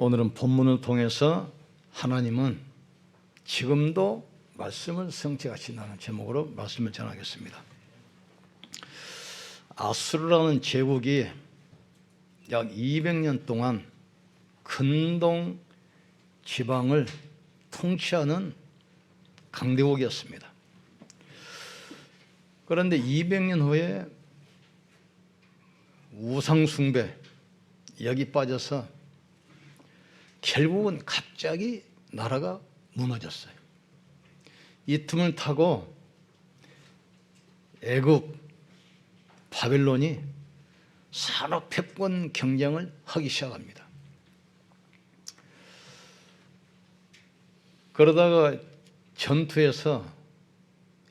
오늘은 본문을 통해서 하나님은 지금도 말씀을 성취하신다는 제목으로 말씀을 전하겠습니다. 아수르라는 제국이 약 200년 동안 근동 지방을 통치하는 강대국이었습니다. 그런데 200년 후에 우상숭배 여기 빠져서 결국은 갑자기 나라가 무너졌어요. 이 틈을 타고 애굽, 바벨론이 산업 패권 경쟁을 하기 시작합니다. 그러다가 전투에서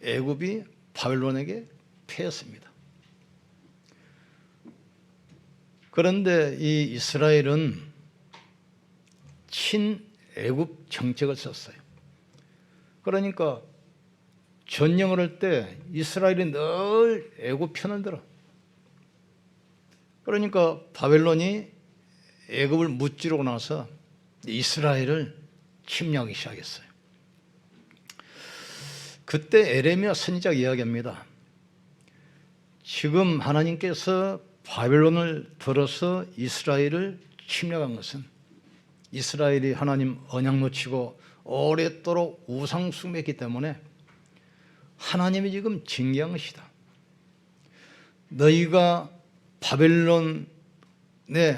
애굽이 바벨론에게 패했습니다. 그런데 이 이스라엘은 친애굽 정책을 썼어요. 그러니까 전쟁을 할 때 이스라엘이 늘 애굽 편을 들어. 그러니까 바벨론이 애굽을 무찌르고 나서 이스라엘을 침략하기 시작했어요. 그때 에레미야 선지자가 이야기합니다. 지금 하나님께서 바벨론을 들어서 이스라엘을 침략한 것은 이스라엘이 하나님 언약 놓치고 오랫도록 우상 숭배했기 때문에 하나님이 지금 징계한 것이다. 너희가 바벨론에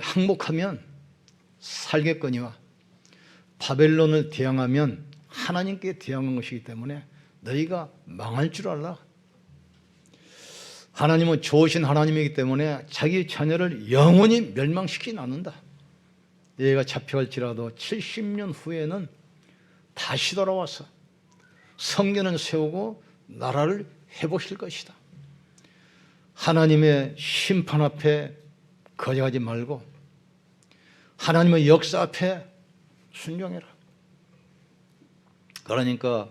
항복하면 살겠거니와 바벨론을 대항하면 하나님께 대항한 것이기 때문에 너희가 망할 줄 알라. 하나님은 좋으신 하나님이기 때문에 자기 자녀를 영원히 멸망시키지 않는다. 얘가 잡혀갈지라도 70년 후에는 다시 돌아와서 성전을 세우고 나라를 회복시킬 것이다. 하나님의 심판 앞에 거절하지 말고 하나님의 역사 앞에 순종해라. 그러니까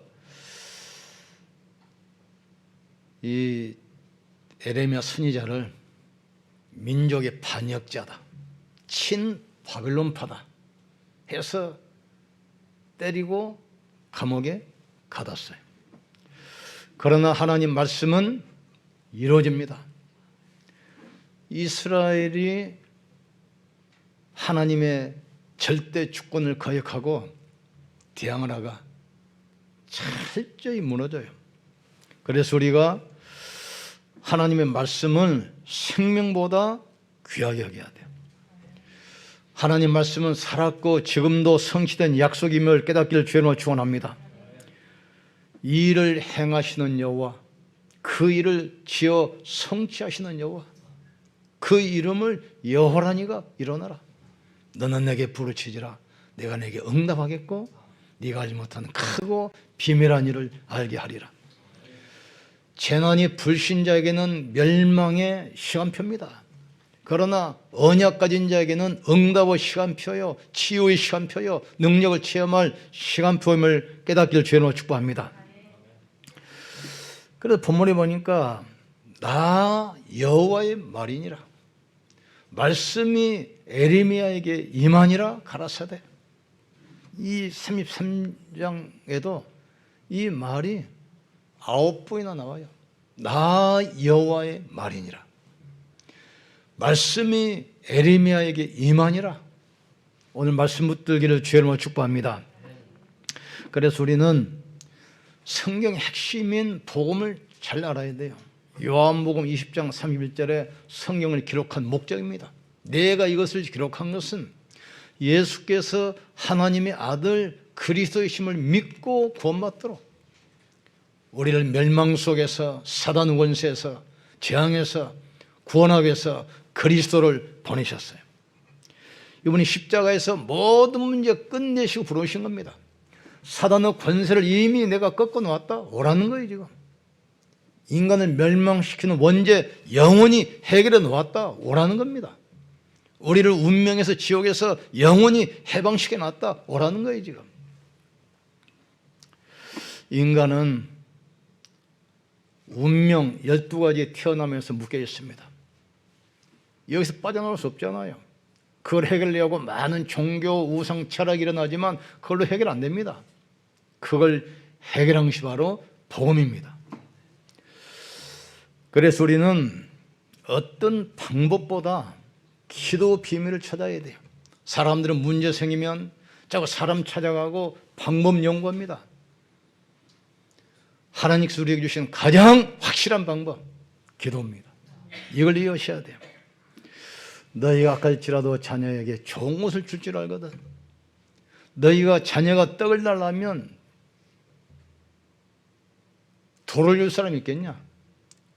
이 에레미야 선지자를 민족의 반역자다, 친 바벨론파다 해서 때리고 감옥에 가뒀어요. 그러나 하나님 말씀은 이루어집니다. 이스라엘이 하나님의 절대 주권을 거역하고 대항을 하가 철저히 무너져요. 그래서 우리가 하나님의 말씀을 생명보다 귀하게 여겨야 돼요. 하나님 말씀은 살았고 지금도 성취된 약속임을 깨닫기를 주님으로 축원합니다. 이 일을 행하시는 여호와, 그 일을 지어 성취하시는 여호와, 그 이름을 여호라니가 일어나라. 너는 내게 부르짖으라. 내가 내게 응답하겠고 네가 알지 못하는 크고 비밀한 일을 알게 하리라. 재난이 불신자에게는 멸망의 시간표입니다. 그러나 언약 가진 자에게는 응답의 시간표요, 치유의 시간표요, 능력을 체험할 시간표임을 깨닫기를 주님으로 축복합니다. 그래서 본문에 보니까 나 여호와의 말이니라. 말씀이 에레미야에게 임하니라 가라사대. 이 33장에도 이 말이 9번이나 나와요. 나 여호와의 말이니라. 말씀이 에레미야에게 임하니라. 오늘 말씀 붙들기를 주님으로 축복합니다. 그래서 우리는 성경의 핵심인 복음을 잘 알아야 돼요. 요한복음 20장 31절에 성경을 기록한 목적입니다. 내가 이것을 기록한 것은 예수께서 하나님의 아들 그리스도이심을 믿고 구원받도록 우리를 멸망 속에서 사단 권세에서 재앙에서 구원하기 위해서 그리스도를 보내셨어요. 이분이 십자가에서 모든 문제 끝내시고 부르신 겁니다. 사단의 권세를 이미 내가 꺾어 놓았다 오라는 거예요. 지금 인간을 멸망시키는 원죄 영원히 해결해 놓았다 오라는 겁니다. 우리를 운명에서 지옥에서 영원히 해방시켜 놨다 오라는 거예요. 지금 인간은 운명 12가지에 태어나면서 묶여 있습니다. 여기서 빠져나올 수 없잖아요. 그걸 해결하려고 많은 종교 우상 철학이 일어나지만 그걸로 해결 안 됩니다. 그걸 해결한 것이 바로 복음입니다. 그래서 우리는 어떤 방법보다 기도 비밀을 찾아야 돼요. 사람들은 문제 생기면 자꾸 사람 찾아가고 방법 연구합니다. 하나님께서 우리에게 주신 가장 확실한 방법, 기도입니다. 이걸 이해하셔야 돼요. 너희가 악할지라도 자녀에게 좋은 것을 줄 줄 알거든. 너희가 자녀가 떡을 달라면 돌을 줄 사람이 있겠냐?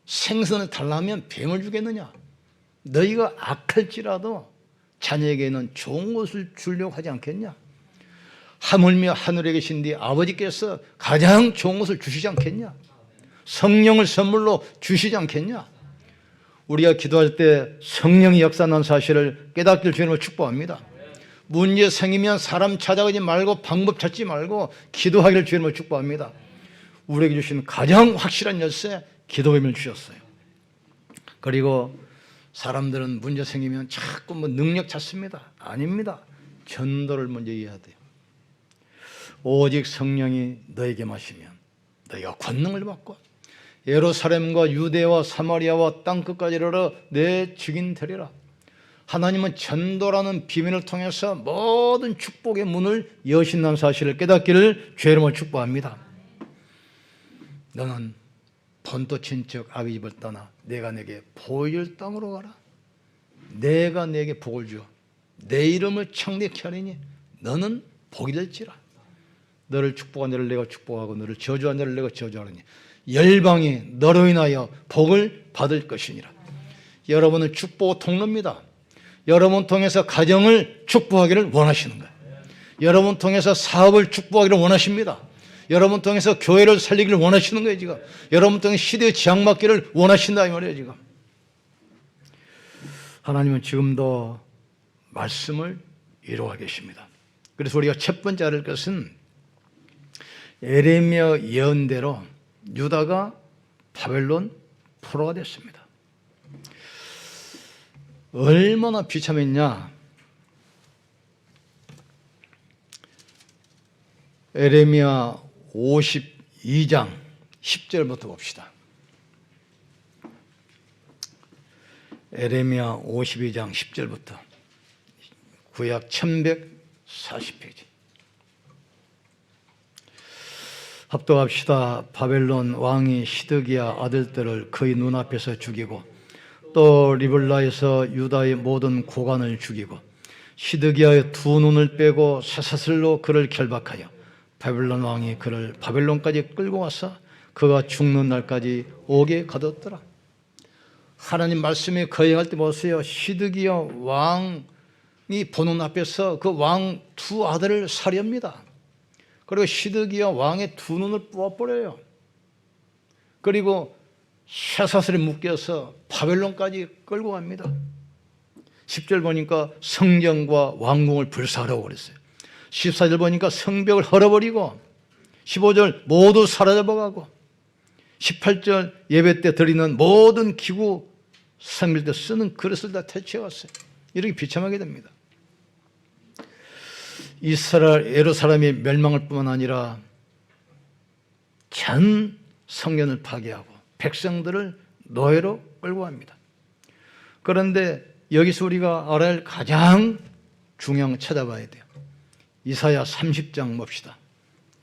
생선을 달라면 뱀을 주겠느냐? 너희가 악할지라도 자녀에게는 좋은 것을 주려고 하지 않겠냐? 하물며 하늘에 계신 네 아버지께서 가장 좋은 것을 주시지 않겠냐? 성령을 선물로 주시지 않겠냐? 우리가 기도할 때 성령이 역사하는 사실을 깨닫길 주님을 축복합니다. 문제 생기면 사람 찾아가지 말고 방법 찾지 말고 기도하기를 주님을 축복합니다. 우리에게 주신 가장 확실한 열쇠, 기도임을 주셨어요. 그리고 사람들은 문제 생기면 자꾸 능력 찾습니다. 아닙니다. 전도를 먼저 이해해야 돼요. 오직 성령이 너에게 마시면 너희가 권능을 받고 예루살렘과 유대와 사마리아와 땅끝까지 이르러 내 증인 되리라. 하나님은 전도라는 비밀을 통해서 모든 축복의 문을 여신다는 사실을 깨닫기를 주의 이름으로 축복합니다. 너는 본토 친척 아비 집을 떠나 내가 내게 보일 땅으로 가라. 내가 내게 복을 주어 내 이름을 창대케 하리니 너는 복이 될지라. 너를 축복한 자를 내가 축복하고 너를 저주한 자를 내가 저주하리니 열방이 너로 인하여 복을 받을 것이니라. 여러분은 축복 통로입니다. 여러분 통해서 가정을 축복하기를 원하시는 거예요. 여러분 통해서 사업을 축복하기를 원하십니다. 여러분 통해서 교회를 살리기를 원하시는 거예요. 지금 여러분 통해 시대에 지향받기를 원하신다 이 말이에요. 지금 하나님은 지금도 말씀을 이루어 계십니다. 그래서 우리가 첫 번째 알을 것은 예레미야 예언대로 유다가 바벨론 포로가 됐습니다. 얼마나 비참했냐. 예레미야 52장 10절부터 봅시다. 예레미야 52장 10절부터 구약 1140페이지. 합독합시다. 바벨론 왕이 시드기야 아들들을 그의 눈앞에서 죽이고 또 리블라에서 유다의 모든 고관을 죽이고 시드기야의 두 눈을 빼고 쇠사슬로 그를 결박하여 바벨론 왕이 그를 바벨론까지 끌고 와서 그가 죽는 날까지 옥에 가뒀더라. 하나님 말씀에 거행할 때 보세요. 시드기야 왕이 보는 앞에서 그 왕 두 아들을 살해합니다. 그리고 시드기야 왕의 두 눈을 뽑아버려요. 그리고 쇠사슬에 묶여서 바벨론까지 끌고 갑니다. 10절 보니까 성전과 왕궁을 불사하라고 그랬어요. 14절 보니까 성벽을 헐어버리고 15절 모두 사라져버가고 18절 예배 때 드리는 모든 기구 성밀 때 쓰는 그릇을 다 퇴치해왔어요. 이렇게 비참하게 됩니다. 이스라엘 예루살렘이 멸망할 뿐만 아니라 전 성전을 파괴하고 백성들을 노예로 끌고 갑니다. 그런데 여기서 우리가 알아야 할 가장 중요한 거 찾아봐야 돼요. 이사야 30장 봅시다.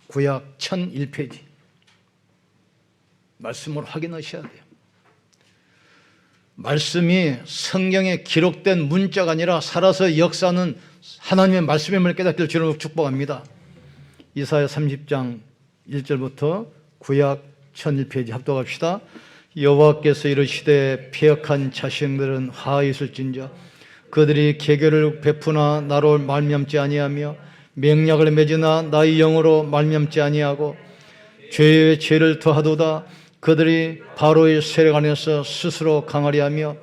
구약 1001페이지. 말씀을 확인하셔야 돼요. 말씀이 성경에 기록된 문자가 아니라 살아서 역사하는 하나님의 말씀임을 깨닫기를 주님으로 축복합니다. 이사야 30장 1절부터 구약 1001페이지 합독합시다. 여호와께서 이르시되 패역한 자식들은 화가 있을진저 그들이 계교를 베푸나 나로 말미암지 아니하며 맹약을 맺으나 나의 영으로 말미암지 아니하고 죄의 죄를 더하도다. 그들이 바로의 세력 안에서 스스로 강하려 하며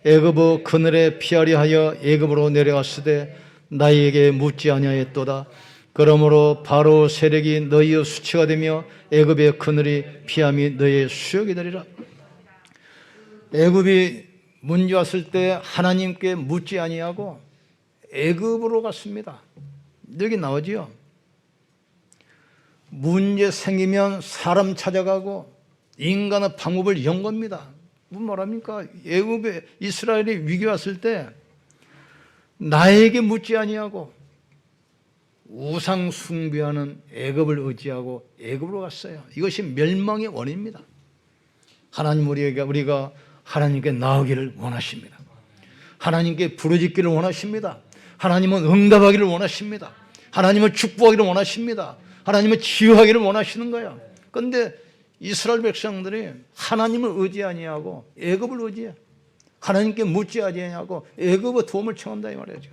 애굽의 그늘에 피하려 하여 애굽으로 내려갔으되 나에게 묻지 아니하였도다. 그러므로 바로 세력이 너희의 수치가 되며 애굽의 그늘이 피함이 너희의 수욕이 되리라. 애굽이 문제 왔을 때 하나님께 묻지 아니하고 애굽으로 갔습니다. 여기 나오지요. 문제 생기면 사람 찾아가고 인간의 방법을 연 겁니다. 무슨 말합니까? 애굽에 이스라엘이 위기 왔을 때 나에게 묻지 아니하고 우상 숭배하는 애굽을 의지하고 애굽으로 갔어요. 이것이 멸망의 원인입니다. 하나님 우리가 하나님께 나오기를 원하십니다. 하나님께 부르짖기를 원하십니다. 하나님은 응답하기를 원하십니다. 하나님은 축복하기를 원하십니다. 하나님은 치유하기를 원하시는 거예요. 그런데 이스라엘 백성들이 하나님을 의지 아니하고 애굽을 의지해. 하나님께 묻지 아니하고 애굽의 도움을 청한다 이 말이죠.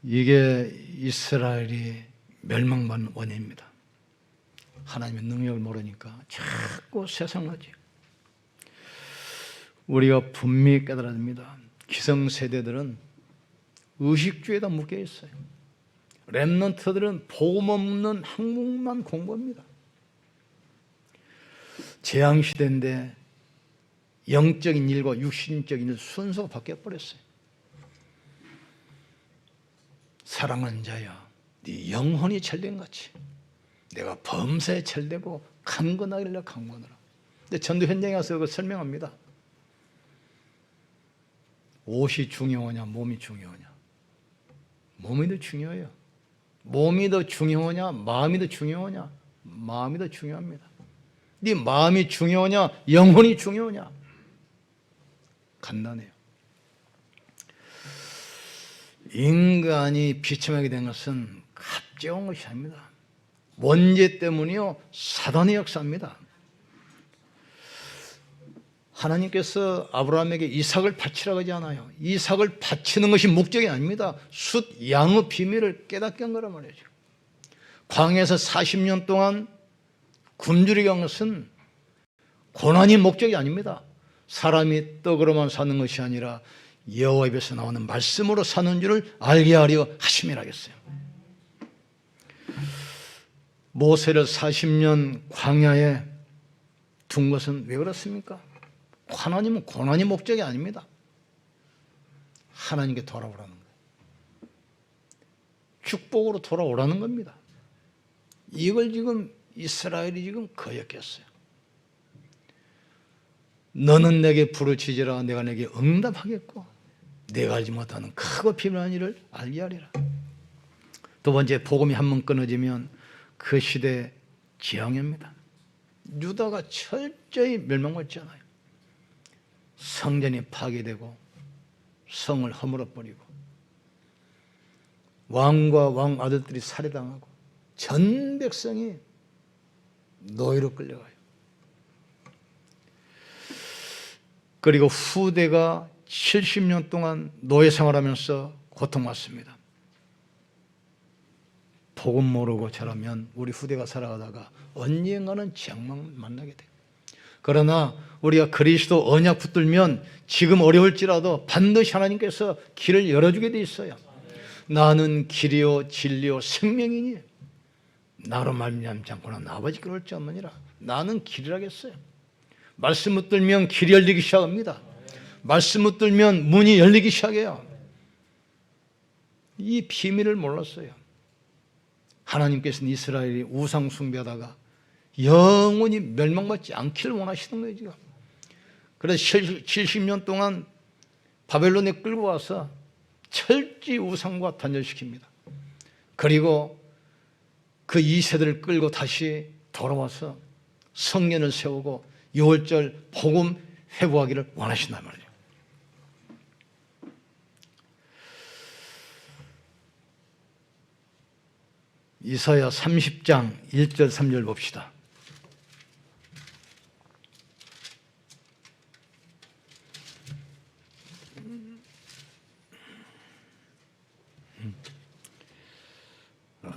이게 이스라엘이 멸망받는 원인입니다. 하나님의 능력을 모르니까 자꾸 세상하지. 우리가 분명히 깨달아야 됩니다. 기성세대들은 의식주에다 묶여 있어요. 렘넌트들은 복음 없는 학문만 공부합니다. 재앙시대인데 영적인 일과 육신적인 일 순서가 바뀌어버렸어요. 사랑하는 자야, 네 영혼이 찰된 같이 내가 범사에 찰되고 강건하길래 강건하라. 근데 전도 현장에 가서 그거 설명합니다. 옷이 중요하냐 몸이 중요하냐. 몸이 더 중요해요. 몸이 더 중요하냐 마음이 더 중요하냐. 마음이 더 중요합니다. 네 마음이 중요하냐 영혼이 중요하냐. 간단해요. 인간이 비참하게 된 것은 갑작한 것이 아닙니다. 원죄 때문이요 사단의 역사입니다. 하나님께서 아브라함에게 이삭을 바치라고 하지 않아요. 이삭을 바치는 것이 목적이 아닙니다. 숫 양의 비밀을 깨닫게 한 거란 말이죠. 광야에서 40년 동안 굶주리게 한 것은 고난이 목적이 아닙니다. 사람이 떡으로만 사는 것이 아니라 여호와 입에서 나오는 말씀으로 사는 줄을 알게 하려 하심이라 하겠어요. 모세를 40년 광야에 둔 것은 왜 그렇습니까? 하나님은 고난이 목적이 아닙니다. 하나님께 돌아오라는 거예요. 축복으로 돌아오라는 겁니다. 이걸 지금 이스라엘이 지금 거역했어요. 너는 내게 부르짖으라 내가 내게 응답하겠고 내가 알지 못하는 크고 비밀한 일을 알게 하리라. 두 번째, 복음이 한번 끊어지면 그 시대 지향입니다. 유다가 철저히 멸망했잖아요. 성전이 파괴되고 성을 허물어버리고 왕과 왕 아들들이 살해당하고 전 백성이 노예로 끌려가요. 그리고 후대가 70년 동안 노예 생활하면서 고통받습니다. 복음 모르고 저라면 우리 후대가 살아가다가 언젠가는 재앙만 만나게 돼요. 그러나 우리가 그리스도 언약 붙들면 지금 어려울지라도 반드시 하나님께서 길을 열어주게 돼 있어요. 나는 길이요 진리요 생명이니 나로 말미암지 않고는 아버지께 올 자 없느니라. 나는 길이라겠어요. 말씀 붙들면 길이 열리기 시작합니다. 말씀 붙들면 문이 열리기 시작해요. 이 비밀을 몰랐어요. 하나님께서는 이스라엘이 우상 숭배하다가 영원히 멸망받지 않기를 원하시는 거예요 지금. 그래서 70년 동안 바벨론에 끌고 와서 철저히 우상과 단절시킵니다. 그리고 그 2세대를 끌고 다시 돌아와서 성년을 세우고 6월절 복음 회복하기를 원하신단 말이에요. 이사야 30장 1절 3절 봅시다.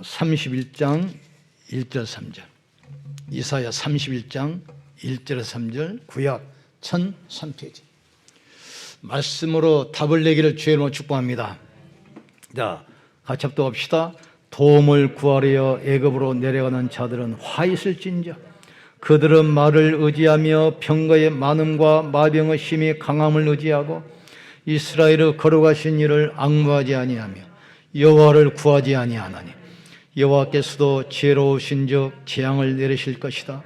(31장) 1절 3절 이사야 31장 1절 3절 구약 1003페이지 말씀으로 답을 내기를 주의 이름으로 축복합니다. 자, 같이 합독합시다. 도움을 구하려 애굽으로 내려가는 자들은 화 있을진저 그들은 말을 의지하며 병거의 많음과 마병의 힘이 강함을 의지하고 이스라엘의 걸어가신 일을 앙무하지 아니하며 여호와를 구하지 아니하나니 여호와께서도 지혜로우신즉 재앙을 내리실 것이다.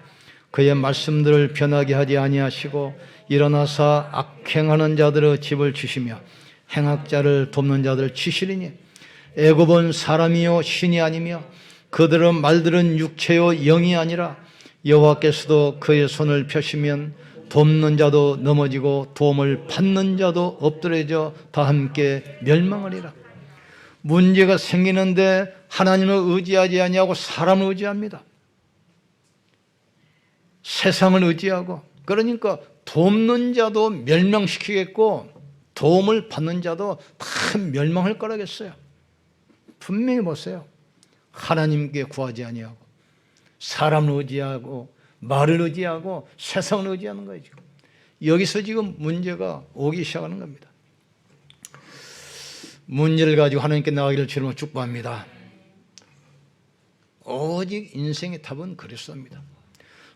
그의 말씀들을 변하게 하지 아니하시고 일어나사 악행하는 자들의 집을 주시며 행악자를 돕는 자들을 치시리니 애굽은 사람이요 신이 아니며 그들의 말들은 육체요 영이 아니라 여호와께서도 그의 손을 펴시면 돕는 자도 넘어지고 도움을 받는 자도 엎드려져 다 함께 멸망하리라. 문제가 생기는데 하나님을 의지하지 아니하고 사람을 의지합니다. 세상을 의지하고, 그러니까 돕는 자도 멸망시키겠고 도움을 받는 자도 다 멸망할 거라겠어요. 분명히 보세요. 하나님께 구하지 아니하고 사람을 의지하고 말을 의지하고 세상을 의지하는 거예요. 지금 여기서 지금 문제가 오기 시작하는 겁니다. 문제를 가지고 하나님께 나가기를 주님을 축복합니다. 오직 인생의 답은 그리스도입니다.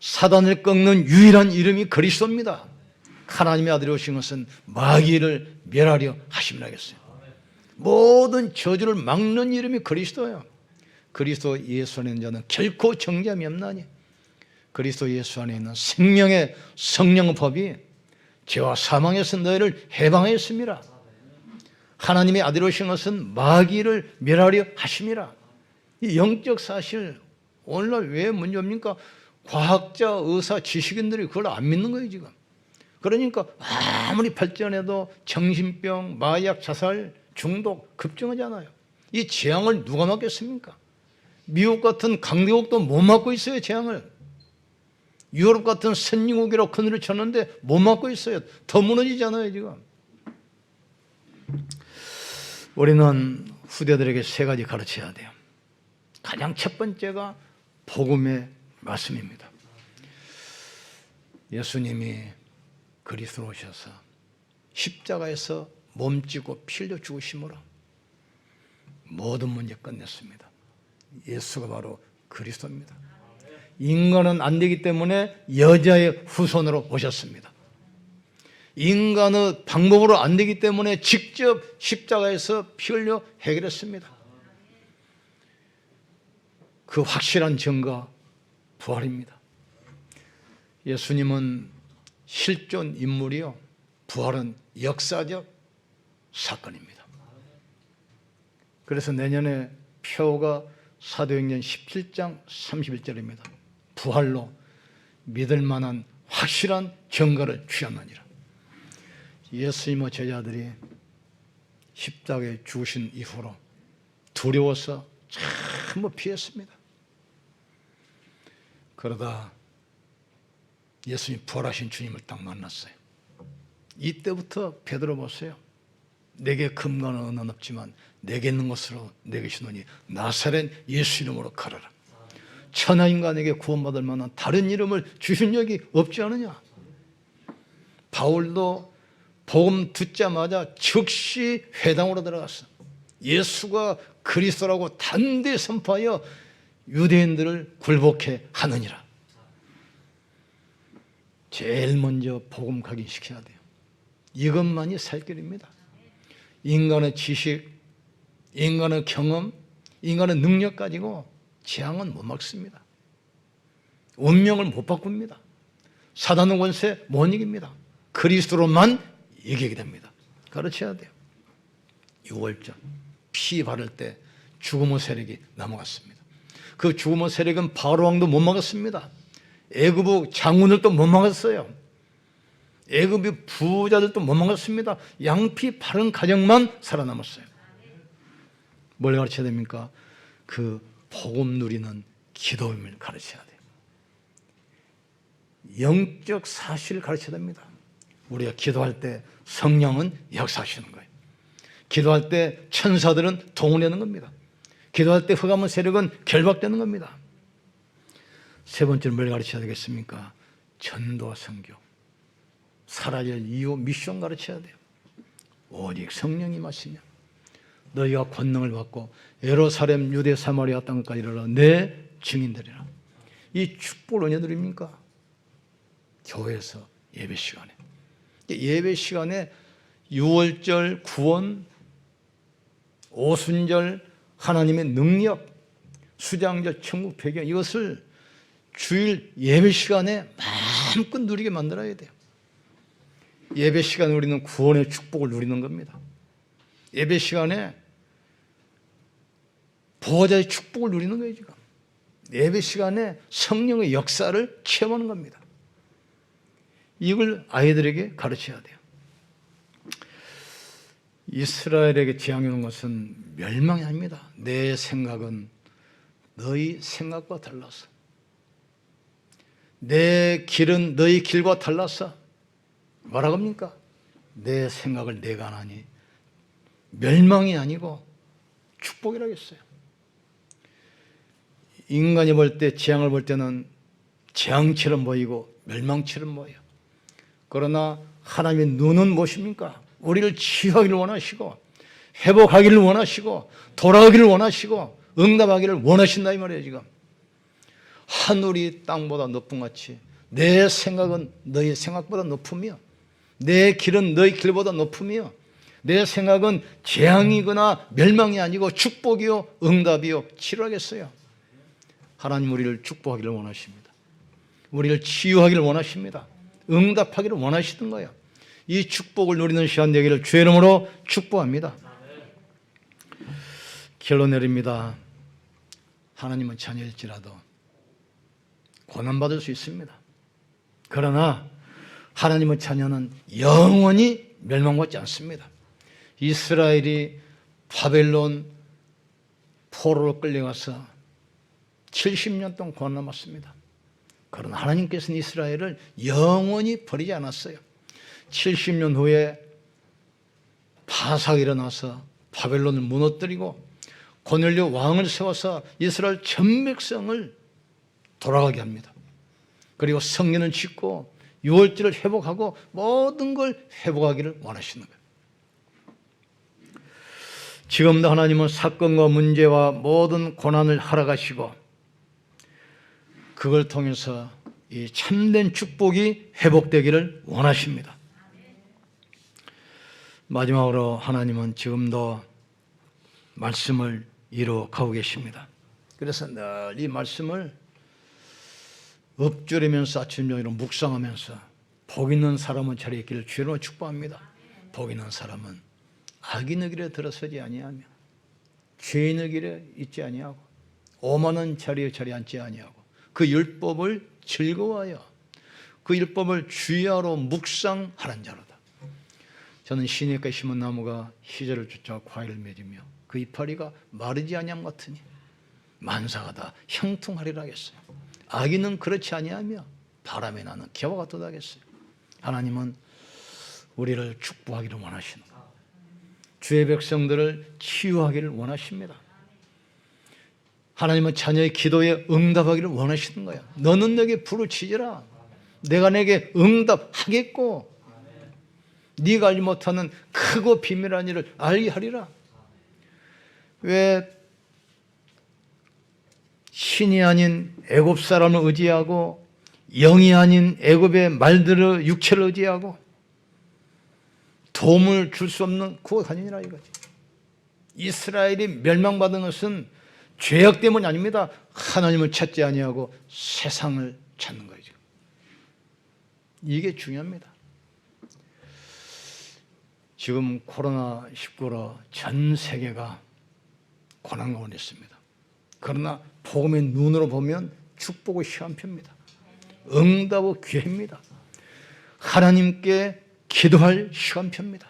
사단을 꺾는 유일한 이름이 그리스도입니다. 하나님의 아들이 오신 것은 마귀를 멸하려 하심이라 하겠어요. 모든 저주를 막는 이름이 그리스도예요. 그리스도 예수 안에 있는 자는 결코 정죄함이 없나니 그리스도 예수 안에 있는 생명의 성령의 법이 죄와 사망에서 너희를 해방하였습니다. 하나님의 아들이 오신 것은 마귀를 멸하려 하심이라. 이 영적 사실 오늘날 왜 문제입니까? 과학자, 의사, 지식인들이 그걸 안 믿는 거예요 지금. 그러니까 아무리 발전해도 정신병, 마약, 자살, 중독 급증하지 않아요. 이 재앙을 누가 막겠습니까? 미국 같은 강대국도 못 막고 있어요. 재앙을. 유럽 같은 선진국이라고 큰일을 쳤는데 못 막고 있어요. 더 무너지잖아요 지금. 우리는 후대들에게 세 가지 가르쳐야 돼요. 가장 첫 번째가 복음의 말씀입니다. 예수님이 그리스도로 오셔서 십자가에서 몸지고 피 흘려 죽으심으로 모든 문제 끝냈습니다. 예수가 바로 그리스도입니다. 인간은 안 되기 때문에 여자의 후손으로 오셨습니다. 인간의 방법으로 안 되기 때문에 직접 십자가에서 피 흘려 해결했습니다. 그 확실한 증거 부활입니다. 예수님은 실존 인물이요, 부활은 역사적 사건입니다. 그래서 내년에 표가 사도행전 17장 31절입니다. 부활로 믿을 만한 확실한 증거를 취하느니라. 예수님의 제자들이 십자가에 죽으신 이후로 두려워서 전부 피했습니다. 그러다 예수님 부활하신 주님을 딱 만났어요. 이때부터 베드로 보세요. 내게 금과 은은 없지만 내게 있는 것으로 내게 주노니 나사렛 예수 이름으로 걸어라. 천하 인간에게 구원받을 만한 다른 이름을 주신 적이 없지 않느냐. 바울도 복음 듣자마자 즉시 회당으로 들어갔어. 예수가 그리스도라고 단대히 선포하여 유대인들을 굴복해 하느니라. 제일 먼저 복음 각인시켜야 돼요. 이것만이 살 길입니다. 인간의 지식, 인간의 경험, 인간의 능력 가지고 재앙은 못 막습니다. 운명을 못 바꿉니다. 사단의 권세 못 이깁니다. 그리스도로만 이기게 됩니다. 가르쳐야 돼요. 6월절 피 바를 때 죽음의 세력이 넘어갔습니다. 그 죽음의 세력은 바로 왕도 못 막았습니다. 애굽의 장군들도 못 막았어요. 애굽의 부자들도 못 막았습니다. 양피 바른 가정만 살아남았어요. 뭘 가르쳐야 됩니까? 그 복음 누리는 기도임을 가르쳐야 돼요. 영적 사실을 가르쳐야 됩니다. 우리가 기도할 때 성령은 역사하시는 거예요. 기도할 때 천사들은 동원되는 겁니다. 기도할 때 흑암의 세력은 결박되는 겁니다. 세 번째는 뭘 가르쳐야 되겠습니까? 전도와 선교. 살아야 할 이유, 미션 가르쳐야 돼요. 오직 성령이 마시면 너희가 권능을 받고 예루살렘, 유대, 사마리아 땅까지 이르러 내 증인되리라. 이 축복을 언제 드립니까? 교회에서 예배 시간에. 예배 시간에 유월절, 구원, 오순절, 하나님의 능력, 수장절, 천국 배경, 이것을 주일 예배 시간에 마음껏 누리게 만들어야 돼요. 예배 시간에 우리는 구원의 축복을 누리는 겁니다. 예배 시간에 보호자의 축복을 누리는 거예요, 지금. 예배 시간에 성령의 역사를 체험하는 겁니다. 이걸 아이들에게 가르쳐야 돼요. 이스라엘에게 재앙이 오는 것은 멸망이 아닙니다. 내 생각은 너희 생각과 달라서, 내 길은 너희 길과 달라서 뭐라고 합니까? 내 생각을 내가 안 하니 멸망이 아니고 축복이라고 했어요. 인간이 볼 때, 재앙을 볼 때는 재앙처럼 보이고 멸망처럼 보여요. 그러나 하나님의 눈은 무엇입니까? 우리를 치유하기를 원하시고, 회복하기를 원하시고, 돌아오기를 원하시고, 응답하기를 원하신다 이 말이에요. 지금 하늘이 땅보다 높은 같이 내 생각은 너희 생각보다 높으며, 내 길은 너희 길보다 높으며, 내 생각은 재앙이거나 멸망이 아니고 축복이요 응답이요 치료하겠어요. 하나님 우리를 축복하기를 원하십니다. 우리를 치유하기를 원하십니다. 응답하기를 원하시던 거예요. 이 축복을 누리는 시간 되기를 주의 이름으로 축복합니다. 결론 내립니다. 하나님은 자녀일지라도 고난받을 수 있습니다. 그러나 하나님의 자녀는 영원히 멸망받지 않습니다. 이스라엘이 바벨론 포로로 끌려가서 70년 동안 고난받습니다. 그러나 하나님께서는 이스라엘을 영원히 버리지 않았어요. 70년 후에 바사가 일어나서 바벨론을 무너뜨리고 고넬료 왕을 세워서 이스라엘 전 백성을 돌아가게 합니다. 그리고 성전을 짓고 유월절을 회복하고 모든 걸 회복하기를 원하시는 거예요. 지금도 하나님은 사건과 문제와 모든 고난을 허락하시고 그걸 통해서 이 참된 축복이 회복되기를 원하십니다. 마지막으로 하나님은 지금도 말씀을 이루어가고 계십니다. 그래서 늘 이 말씀을 엎주리면서 아침 저녁으로 묵상하면서 복 있는 사람은 자리에 있기를 주로 축복합니다. 복 있는 사람은 악인의 길에 들어서지 아니하며 죄인의 길에 있지 아니하고 오만한 자리에 앉지 아니하고 그 율법을 즐거워하여 그 율법을 주야로 묵상하는 자로다. 저는 시냇가에 심은 나무가 희절을 쫓아 과일을 맺으며 그 이파리가 마르지 아니함 같으니 만사가 다 형통하리라 하겠어요. 악인은 그렇지 아니하며 바람에 나는 겨와 같도다 하겠어요. 하나님은 우리를 축복하기를 원하시는 거예요. 주의 백성들을 치유하기를 원하십니다. 하나님은 자녀의 기도에 응답하기를 원하시는 거예요. 너는 내게 부르짖으라. 내가 내게 응답하겠고 네가 알지 못하는 크고 비밀한 일을 알게 하리라. 왜 신이 아닌 애굽 사람을 의지하고 영이 아닌 애굽의 말들을 육체를 의지하고 도움을 줄 수 없는 그가 아니라 이거지. 이스라엘이 멸망받은 것은 죄악 때문이 아닙니다. 하나님을 찾지 아니하고 세상을 찾는 거죠. 이게 중요합니다. 지금 코로나19로 전 세계가 고난 가운데 있습니다. 그러나 복음의 눈으로 보면 축복의 시간표입니다. 응답의 기회입니다. 하나님께 기도할 시간표입니다.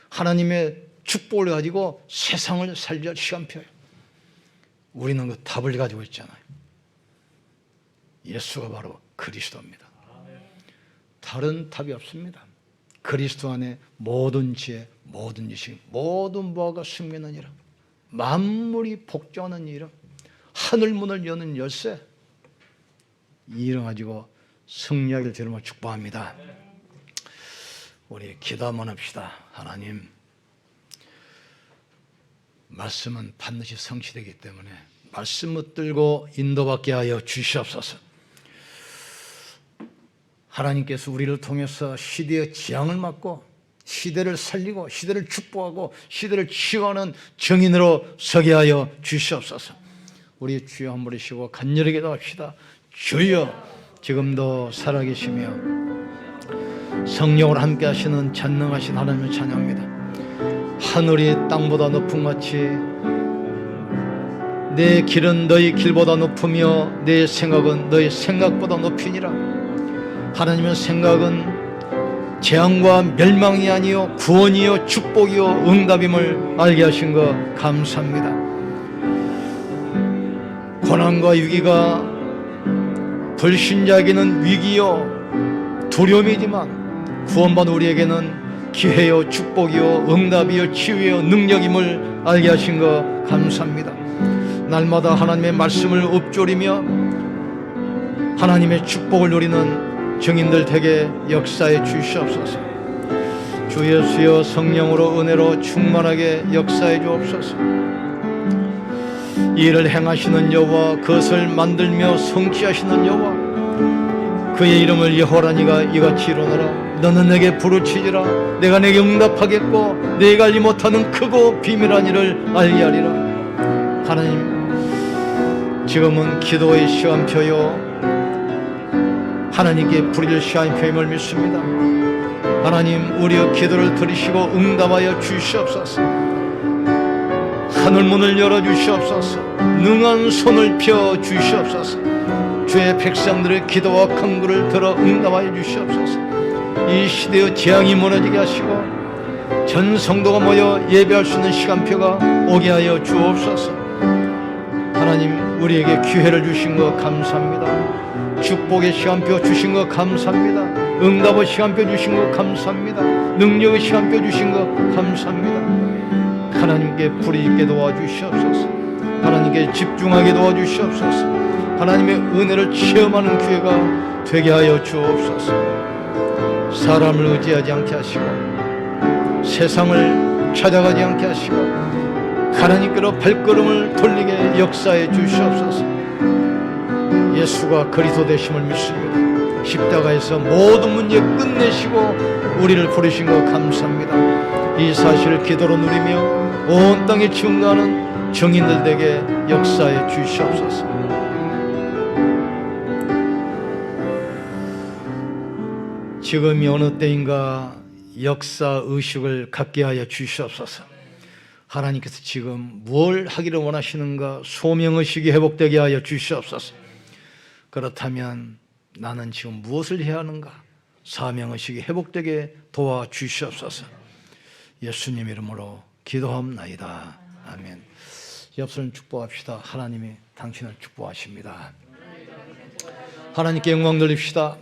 하나님의 축복을 가지고 세상을 살릴 시간표예요. 우리는 그 답을 가지고 있잖아요. 예수가 바로 그리스도입니다. 다른 답이 없습니다. 그리스도 안에 모든 지혜, 모든 지식, 모든 보화가 숨겨있느니라. 만물이 복종하는 이름, 하늘문을 여는 열쇠, 이 이름 가지고 승리하기를 주님으로 축복합니다. 우리 기도 한번 합시다. 하나님, 말씀은 반드시 성취되기 때문에 말씀 붙들고 인도받게 하여 주시옵소서. 하나님께서 우리를 통해서 시대의 재앙을 막고 시대를 살리고 시대를 축복하고 시대를 치유하는 정인으로 서게 하여 주시옵소서. 우리 주여 한 부르시고 간절히 기도합시다. 주여, 지금도 살아계시며 성령으로 함께 하시는 전능하신 하나님을 찬양합니다. 하늘이 땅보다 높은 같이 내 길은 너희 길보다 높으며 내 생각은 너희 생각보다 높으니라. 하나님의 생각은 재앙과 멸망이 아니요 구원이요 축복이요 응답임을 알게 하신 것 감사합니다. 고난과 위기가 불신자에게는 위기요 두려움이지만 구원받은 우리에게는 기회요 축복이요 응답이요 치유요 능력임을 알게 하신 것 감사합니다. 날마다 하나님의 말씀을 읊조리며 하나님의 축복을 누리는 증인들 되게 역사해 주시옵소서. 주 예수여, 성령으로 은혜로 충만하게 역사해 주옵소서. 이 일을 행하시는 여호와, 그것을 만들며 성취하시는 여호와, 그의 이름을 여호와라니가 이같이 이루노라. 너는 내게 부르짖으라. 내가 내게 응답하겠고 내가 알지 못하는 크고 비밀한 일을 알게 하리라. 하나님, 지금은 기도의 시간표요 하나님께 부릴 시간표임을 믿습니다. 하나님, 우리의 기도를 들으시고 응답하여 주시옵소서. 하늘문을 열어주시옵소서. 능한 손을 펴 주시옵소서. 주의 백성들의 기도와 간구를 들어 응답하여 주시옵소서. 이 시대의 재앙이 무너지게 하시고 전 성도가 모여 예배할 수 있는 시간표가 오게 하여 주옵소서. 하나님, 우리에게 기회를 주신 것 감사합니다. 축복의 시간표 주신 것 감사합니다. 응답의 시간표 주신 것 감사합니다. 능력의 시간표 주신 것 감사합니다. 하나님께 불이 있게 도와주시옵소서. 하나님께 집중하게 도와주시옵소서. 하나님의 은혜를 체험하는 기회가 되게 하여 주옵소서. 사람을 의지하지 않게 하시고 세상을 찾아가지 않게 하시고 하나님께로 발걸음을 돌리게 역사해 주시옵소서. 예수가 그리스도 되심을 믿습니다. 십자가에서 모든 문제 끝내시고 우리를 부르신 것 감사합니다. 이 사실을 기도로 누리며 온 땅에 증거하는 증인들에게 역사해 주시옵소서. 지금이 어느 때인가 역사 의식을 갖게 하여 주시옵소서. 하나님께서 지금 뭘 하기를 원하시는가 소명의식이 회복되게 하여 주시옵소서. 그렇다면 나는 지금 무엇을 해야 하는가 사명의식이 회복되게 도와주시옵소서. 예수님 이름으로 기도하옵나이다. 아멘. 옆손 축복합시다. 하나님이 당신을 축복하십니다. 하나님께 영광 돌립시다.